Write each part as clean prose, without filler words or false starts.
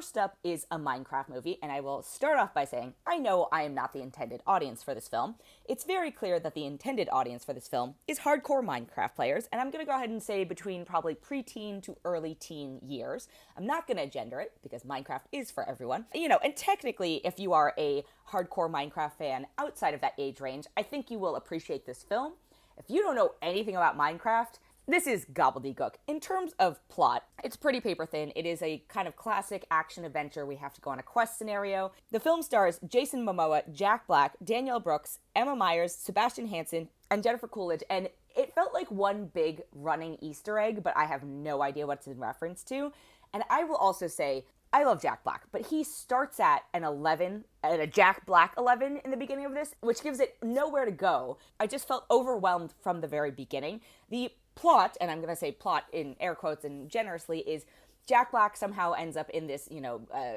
First up is a Minecraft movie, and I will start off by saying, I know I am not the intended audience for this film. It's very clear that the intended audience for this film is hardcore Minecraft players, and I'm going to go ahead and say between probably preteen to early teen years. I'm not going to gender it, because Minecraft is for everyone. And technically, if you are a hardcore Minecraft fan outside of that age range, I think you will appreciate this film. If you don't know anything about Minecraft, this is gobbledygook. In terms of plot, it's pretty paper thin. It is a kind of classic action adventure. We have to go on a quest scenario. The film stars Jason Momoa, Jack Black, Danielle Brooks, Emma Myers, Sebastian Hansen, and Jennifer Coolidge. And it felt like one big running Easter egg, but I have no idea what it's in reference to. And I will also say, I love Jack Black, but he starts at an 11, at a Jack Black 11 in the beginning of this, which gives it nowhere to go. I just felt overwhelmed from the very beginning. The plot, and I'm going to say plot in air quotes and generously, is Jack Black somehow ends up in this,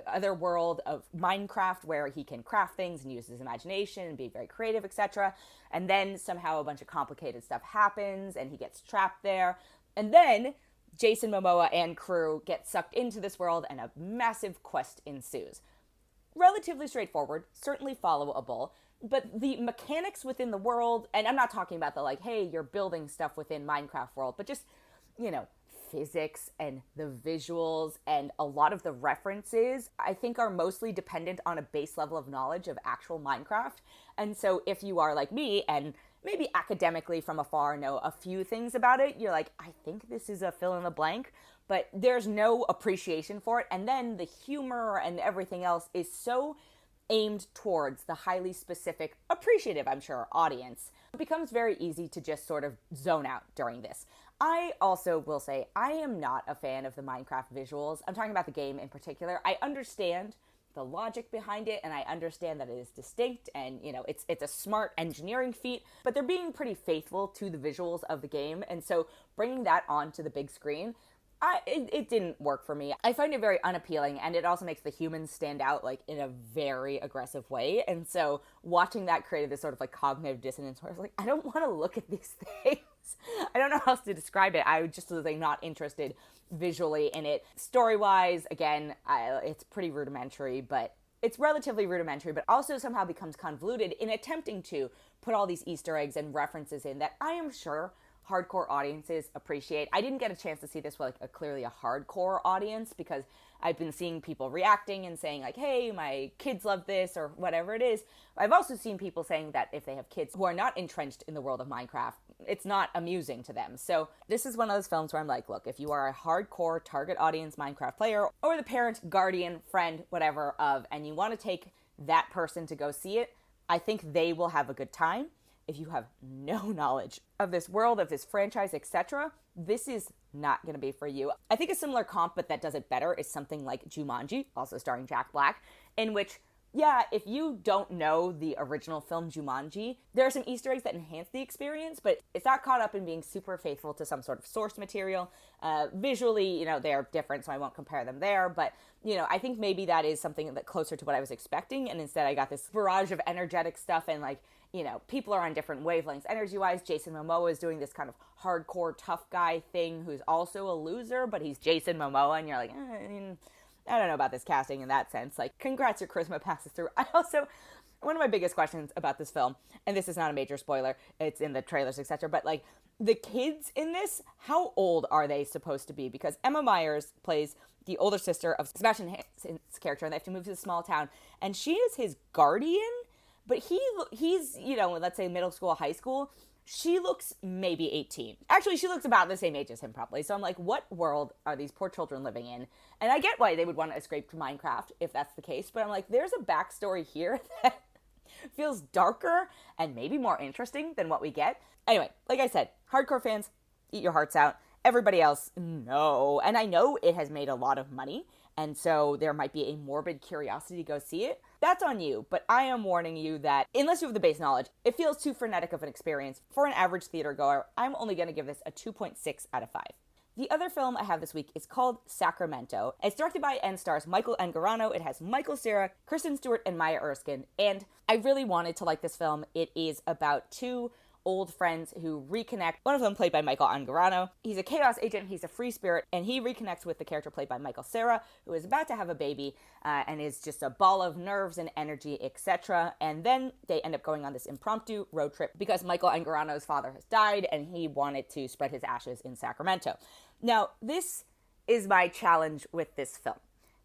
other world of Minecraft where he can craft things and use his imagination and be very creative, etc. And then somehow a bunch of complicated stuff happens and he gets trapped there. And then Jason Momoa and crew get sucked into this world and a massive quest ensues. Relatively straightforward, certainly followable, but the mechanics within the world, and I'm not talking about the hey, you're building stuff within Minecraft world, but just, physics and the visuals and a lot of the references, I think are mostly dependent on a base level of knowledge of actual Minecraft. And so if you are like me and maybe academically from afar know a few things about it, you're like, I think this is a fill in the blank, but there's no appreciation for it. And then the humor and everything else is so aimed towards the highly specific, appreciative, I'm sure, audience. It becomes very easy to just sort of zone out during this. I also will say I am not a fan of the Minecraft visuals. I'm talking about the game in particular. I understand the logic behind it, and I understand that it is distinct, and it's a smart engineering feat, but they're being pretty faithful to the visuals of the game, and so bringing that onto the big screen, it didn't work for me. I find it very unappealing, and it also makes the humans stand out in a very aggressive way, and so watching that created this sort of cognitive dissonance where I was I don't want to look at these things. I don't know how else to describe it. I just was not interested visually in it. Story-wise, again, it's pretty rudimentary, but it's relatively rudimentary, but also somehow becomes convoluted in attempting to put all these Easter eggs and references in that I am sure hardcore audiences appreciate. I didn't get a chance to see this with clearly a hardcore audience because I've been seeing people reacting and saying hey, my kids love this or whatever it is. I've also seen people saying that if they have kids who are not entrenched in the world of Minecraft, it's not amusing to them. So this is one of those films where I'm look, if you are a hardcore target audience Minecraft player or the parent, guardian, friend, whatever and you want to take that person to go see it, I think they will have a good time. If you have no knowledge of this world, of this franchise, etc., this is not going to be for you. I think a similar comp, but that does it better, is something like Jumanji, also starring Jack Black, in which, if you don't know the original film Jumanji, there are some Easter eggs that enhance the experience, but it's not caught up in being super faithful to some sort of source material. Visually, they are different, so I won't compare them there, but, I think maybe that is something that closer to what I was expecting, and instead I got this barrage of energetic stuff and people are on different wavelengths. Energy-wise, Jason Momoa is doing this kind of hardcore tough guy thing who's also a loser, but he's Jason Momoa, and you're I don't know about this casting in that sense. Congrats, your charisma passes through. One of my biggest questions about this film, and this is not a major spoiler, it's in the trailers, etc., but the kids in this, how old are they supposed to be? Because Emma Myers plays the older sister of Sebastian Hansen's character, and they have to move to a small town, and she is his guardian. But he's, let's say middle school, high school. She looks maybe 18. Actually, she looks about the same age as him probably. So I'm what world are these poor children living in? And I get why they would want to escape to Minecraft if that's the case. But I'm there's a backstory here that feels darker and maybe more interesting than what we get. Anyway, like I said, hardcore fans, eat your hearts out. Everybody else, no. And I know it has made a lot of money. And so there might be a morbid curiosity to go see it. That's on you, but I am warning you that unless you have the base knowledge, it feels too frenetic of an experience. For an average theater goer, I'm only going to give this a 2.6 out of 5. The other film I have this week is called Sacramento. It's directed by and stars Michael Angarano. It has Michael Cera, Kristen Stewart, and Maya Erskine. And I really wanted to like this film. It is about two old friends who reconnect. One of them played by Michael Angarano. He's a chaos agent, he's a free spirit, and he reconnects with the character played by Michael Cera, who is about to have a baby and is just a ball of nerves and energy, etc. And then they end up going on this impromptu road trip because Michael Angarano's father has died and he wanted to spread his ashes in Sacramento. Now, this is my challenge with this film.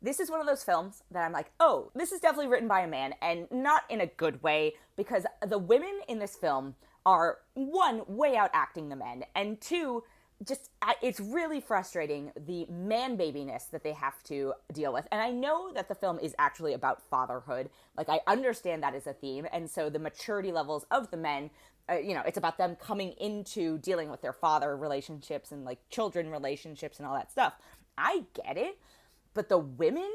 This is one of those films that I'm like, oh, this is definitely written by a man, and not in a good way, because the women in this film are, one, way out acting the men, and two, just, it's really frustrating, the man-babiness that they have to deal with. And I know that the film is actually about fatherhood. Like, I understand that as a theme, and so the maturity levels of the men, it's about them coming into dealing with their father relationships and, like, children relationships and all that stuff. I get it. But the women,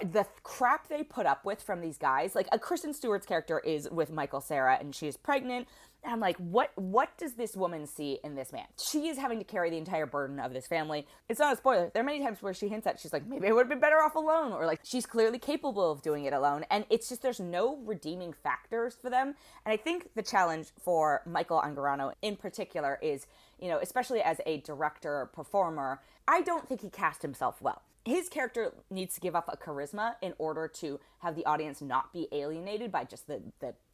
the crap they put up with from these guys, like Kristen Stewart's character is with Michael Cera and she's pregnant. And I'm like, what does this woman see in this man? She is having to carry the entire burden of this family. It's not a spoiler. There are many times where she hints at, she's like, maybe I would have been better off alone. Or like, she's clearly capable of doing it alone. And it's just, there's no redeeming factors for them. And I think the challenge for Michael Angarano in particular is, especially as a director, performer, I don't think he cast himself well. His character needs to give up a charisma in order to have the audience not be alienated by just the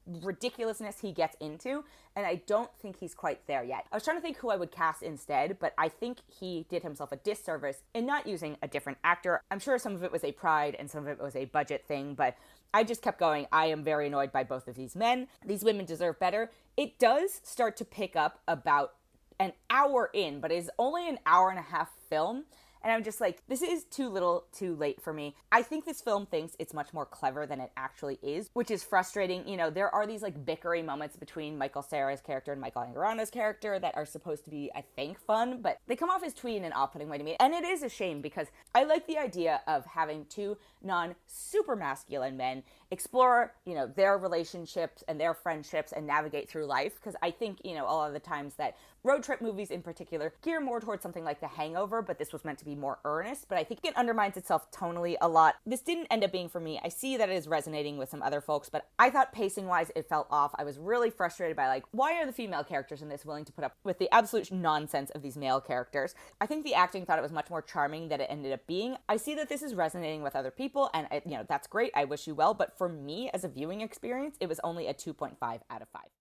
ridiculousness he gets into, and I don't think he's quite there yet. I was trying to think who I would cast instead, but I think he did himself a disservice in not using a different actor. I'm sure some of it was a pride and some of it was a budget thing, but I just kept going. I am very annoyed by both of these men. These women deserve better. It does start to pick up about an hour in, but it is only an hour and a half film. And I'm just like, this is too little, too late for me. I think this film thinks it's much more clever than it actually is, which is frustrating. There are these like bickering moments between Michael Cera's character and Michael Angarano's character that are supposed to be, I think, fun, but they come off as tween and off-putting way to me. And it is a shame because I like the idea of having two non-super masculine men explore, their relationships and their friendships and navigate through life. Because I think, a lot of the times that road trip movies in particular gear more towards something like The Hangover, but this was meant to be more earnest, but I think it undermines itself tonally a lot. This didn't end up being for me. I see that it is resonating with some other folks, but I thought pacing-wise it felt off. I was really frustrated by, like, why are the female characters in this willing to put up with the absolute nonsense of these male characters? I think the acting thought it was much more charming than it ended up being. I see that this is resonating with other people, and, that's great. I wish you well, but for me, as a viewing experience, it was only a 2.5 out of 5.